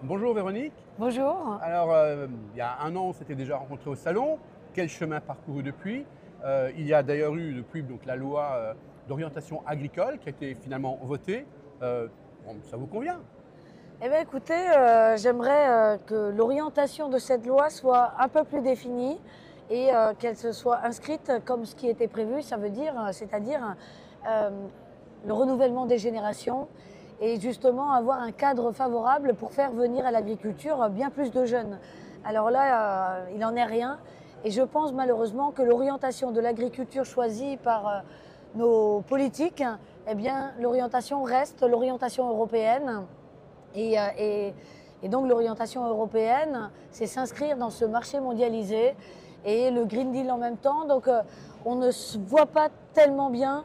Bonjour Véronique. Bonjour. Alors, il y a un an, on s'était déjà rencontrés au salon. Quel chemin parcouru depuis? Il y a d'ailleurs eu depuis donc, la loi d'orientation agricole qui a été finalement votée. Bon, ça vous convient? Eh bien, écoutez, j'aimerais que l'orientation de cette loi soit un peu plus définie et qu'elle se soit inscrite comme ce qui était prévu, ça veut dire, c'est-à-dire euh, le renouvellement des générations et justement avoir un cadre favorable pour faire venir à l'agriculture bien plus de jeunes. Alors là, il n'en est rien et je pense malheureusement que l'orientation de l'agriculture choisie par nos politiques, eh bien, l'orientation reste l'orientation européenne. Et, euh, et- et donc l'orientation européenne, c'est s'inscrire dans ce marché mondialisé et le Green Deal en même temps. Donc on ne se voit pas tellement bien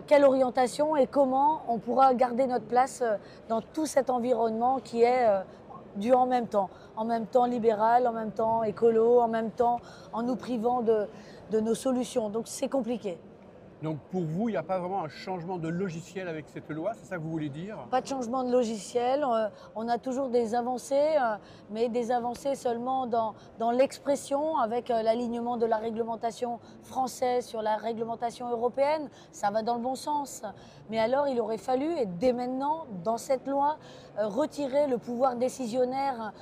quelle orientation et comment on pourra garder notre place dans tout cet environnement qui est du en même temps libéral, en même temps écolo, en même temps en nous privant de nos solutions. Donc c'est compliqué. Donc pour vous, il n'y a pas vraiment un changement de logiciel avec cette loi, c'est ça que vous voulez dire? Pas de changement de logiciel, on a toujours des avancées, mais des avancées seulement dans l'expression avec l'alignement de la réglementation française sur la réglementation européenne. Ça va dans le bon sens. Mais alors il aurait fallu, et dès maintenant, dans cette loi, retirer le pouvoir décisionnaire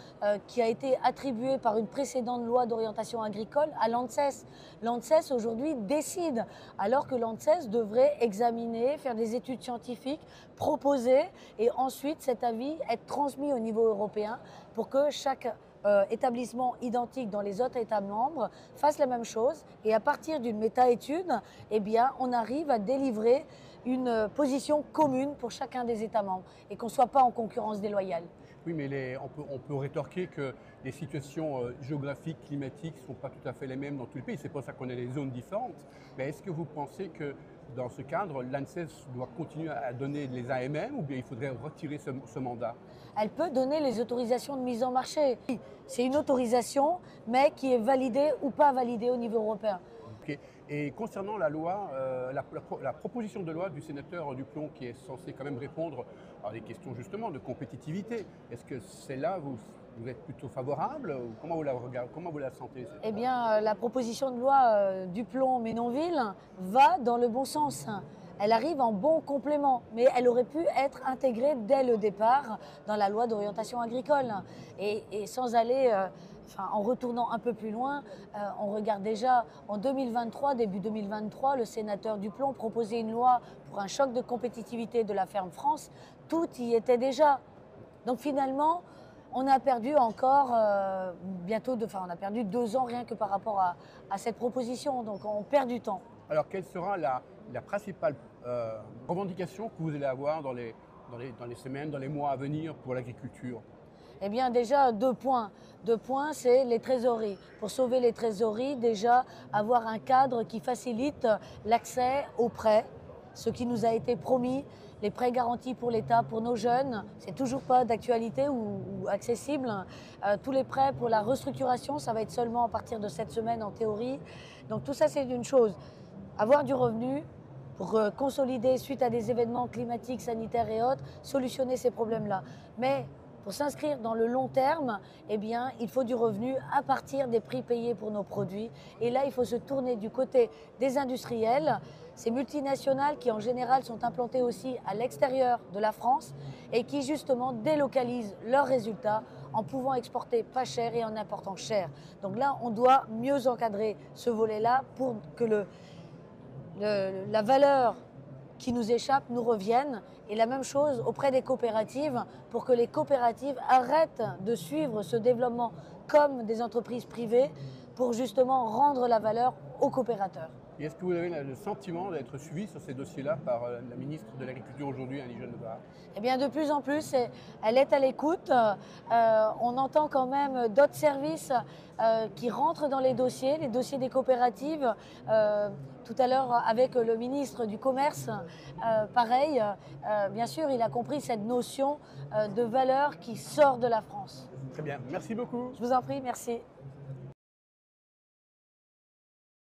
qui a été attribué par une précédente loi d'orientation agricole à l'ANSES. L'ANSES aujourd'hui décide, alors que l'ANSES devrait examiner, faire des études scientifiques, proposer et ensuite cet avis être transmis au niveau européen pour que chaque établissement identique dans les autres États membres fasse la même chose et à partir d'une méta-étude, eh bien, on arrive à délivrer une position commune pour chacun des États membres et qu'on ne soit pas en concurrence déloyale. Oui, mais on peut rétorquer que les situations géographiques, climatiques ne sont pas tout à fait les mêmes dans tous les pays. C'est pour ça qu'on a des zones différentes. Mais est-ce que vous pensez que dans ce cadre, l'ANSES doit continuer à donner les AMM ou bien il faudrait retirer ce mandat? Elle peut donner les autorisations de mise en marché. C'est une autorisation, mais qui est validée ou pas validée au niveau européen. Ok. Et concernant la loi, la proposition de loi du sénateur Duplon qui est censée quand même répondre à des questions justement de compétitivité, est-ce que celle-là, vous êtes plutôt favorable ou comment vous la regardez, comment vous la sentez cette Eh loi? bien, la proposition de loi Duplon-Ménonville va dans le bon sens. Elle arrive en bon complément, mais elle aurait pu être intégrée dès le départ dans la loi d'orientation agricole. Et sans aller, en retournant un peu plus loin, on regarde déjà en 2023, début 2023, le sénateur Duplon proposait une loi pour un choc de compétitivité de la ferme France. Tout y était déjà. Donc finalement, on a perdu encore on a perdu 2 ans rien que par rapport à cette proposition. Donc on perd du temps. Alors quelle sera la principale revendication que vous allez avoir dans les semaines, dans les mois à venir pour l'agriculture? Eh bien déjà 2 points. 2 points, c'est les trésoreries. Pour sauver les trésoreries, déjà avoir un cadre qui facilite l'accès aux prêts, ce qui nous a été promis, les prêts garantis pour l'État, pour nos jeunes, c'est toujours pas d'actualité ou accessible. Tous les prêts pour la restructuration, ça va être seulement à partir de cette semaine en théorie. Donc tout ça, c'est une chose. Avoir du revenu pour consolider suite à des événements climatiques, sanitaires et autres, solutionner ces problèmes-là. Mais pour s'inscrire dans le long terme, eh bien, il faut du revenu à partir des prix payés pour nos produits. Et là, il faut se tourner du côté des industriels, ces multinationales qui en général sont implantées aussi à l'extérieur de la France et qui justement délocalisent leurs résultats en pouvant exporter pas cher et en important cher. Donc là, on doit mieux encadrer ce volet-là pour que la valeur qui nous échappe nous revienne. Et la même chose auprès des coopératives pour que les coopératives arrêtent de suivre ce développement comme des entreprises privées pour justement rendre la valeur aux coopérateurs. Et est-ce que vous avez le sentiment d'être suivi sur ces dossiers-là par la ministre de l'Agriculture aujourd'hui, Annie Genevard? Eh bien, de plus en plus, elle est à l'écoute. On entend quand même d'autres services qui rentrent dans les dossiers des coopératives. Tout à l'heure, avec le ministre du Commerce, pareil, bien sûr, il a compris cette notion de valeur qui sort de la France. Très bien, merci beaucoup. Je vous en prie, merci.